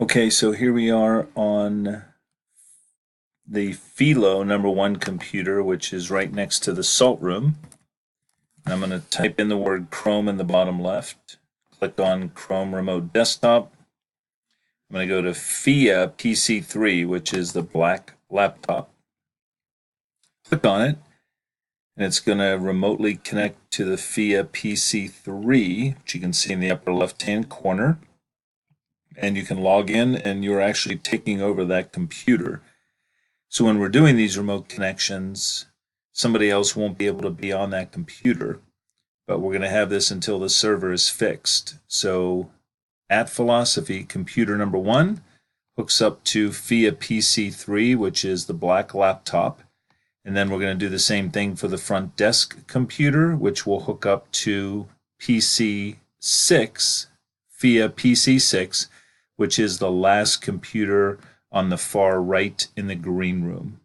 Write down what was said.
Okay, so here we are on the Philo #1 computer, which is right next to the salt room. And I'm going to type in the word Chrome in the bottom left. Click on Chrome Remote Desktop. I'm going to go to FIA PC3, which is the black laptop. Click on it, and it's going to remotely connect to the FIA PC3, which you can see in the upper left-hand corner. And you can log in, and you're actually taking over that computer. So when we're doing these remote connections, somebody else won't be able to be on that computer, but we're going to have this until the server is fixed. So at Philosophy, computer #1 hooks up to FIA PC3, which is the black laptop. And then we're going to do the same thing for the front desk computer, which will hook up to PC6, FIA PC6, which is the last computer on the far right in the green room.